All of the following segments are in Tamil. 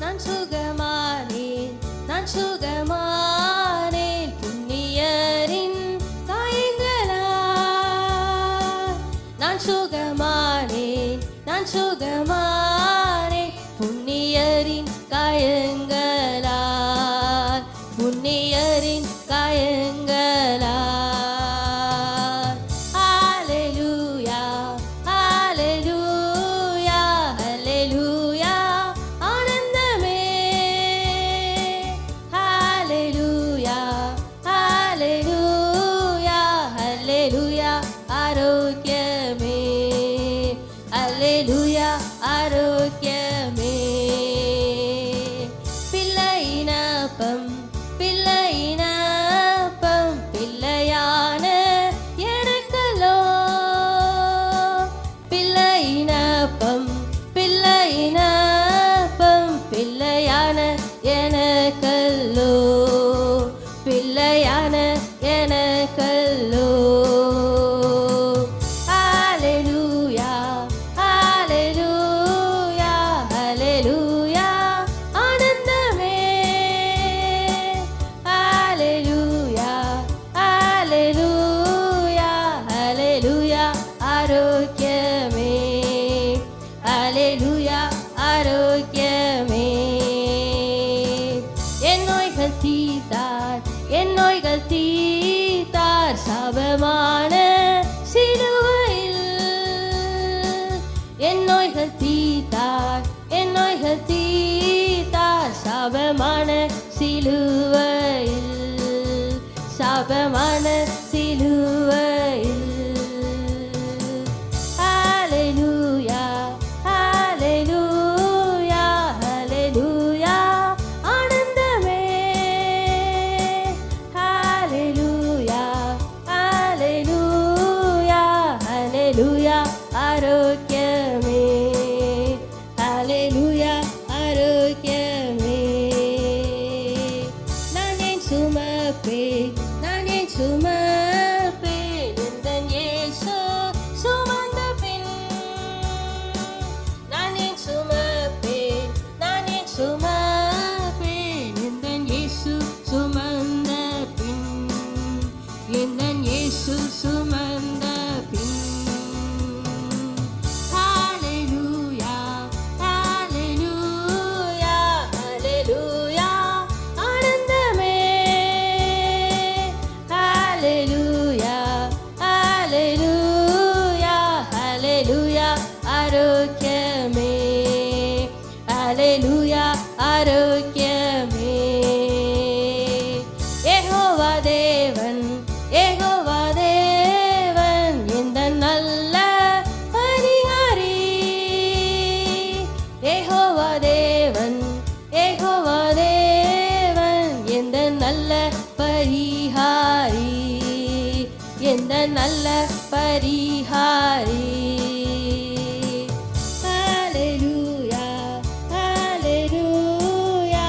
நான் சுகமானேன், நான் சுகமானேன் புண்ணியரின் காயங்களால். நான் சுகமானேன், நான் சுகமானேன் புண்ணியரின் காயங்களால், புண்ணியரின் காயங்களால். ஹalleluya ஹalleluya ஹalleluya ஆனந்தமே. ஹalleluya ஹalleluya ஹalleluya ஆரோக்கியமே. ஹalleluya ஆரோக்கியமே. பிள்ளையினப்பம் பிள்ளையினப்பம் பிள்ளையான எனக்கல்லோ. பிள்ளையினப்பம் பிள்ளையினப்பம் பிள்ளையான எனக்கல்லோ, பிள்ளையான எனக்கல்லோ. ஹalleluya ஹalleluya ஹalleluya ஆனந்தமே. ஹalleluya ஹalleluya ஹalleluya ஆரோக்கியமே. ஹalleluya ஆரோக்கியமே. என் நோய்கள் தீர்த்தார், என் நோய்கள் தீர்த்தார் சாபமான சிலுவையில். என் நோய்கள் தீர்த்தார், என் நோய்கள் தீர்த்தார் சாபமான சிலுவையில், சாபமான சிலுவையில். ஹalleluya ஹalleluya ஹalleluya ஆனந்தமே. ஹalleluya ஹalleluya ஹalleluya ஆரோக்கியமே. ஹalleluya ஆரோக்கியமே. நான் ஏன் சுமப்பேன், நான் ஏன் சுமப்பேன் எந்தன் இயேசு சுமந்த பின். நான் ஏன் சுமப்பேன், நான் ஏன் சுமப்பேன் எந்தன் இயேசு சுமந்த பின், எந்தன் இயேசு சுமந்த பின். ஹalleluya ஹalleluya ஹalleluya ஆனந்தமே. ஹalleluya ஹalleluya ஹalleluya ஆரோக்கியமே. ஹalleluya ஆரோக்கியமே. யெகோவா தேவன், யெகோவா தேவன் எந்த நல்ல பரிகாரி. யெகோவா தேவன், யெகோவா தேவன் எந்த நல்ல பரிகாரி, எந்த நல்ல பரிகாரி. ஹalleluya ஹalleluya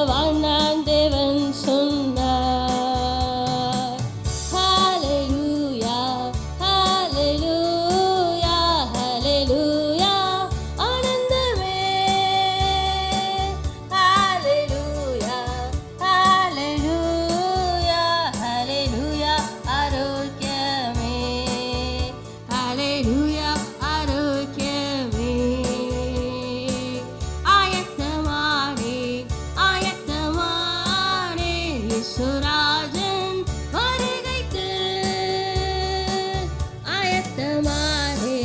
வாழ்நான் தேவன் சொன்னார். ஹalleluya ஹalleluya ஹalleluya ஆனந்தமே. ஹalleluya ஹalleluya ஹalleluya ஆரோக்கியமே. ஹalleluya ஆரோக்கியமே. ஆயத்தமானே ஆயத்தமானே இயேசுராஜன் வருகைக்கு. ஆயத்தமானே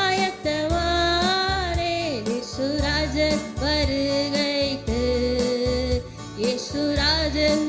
ஆயத்தமானே இயேசுராஜன் வருகைக்கு. இயேசுராஜன்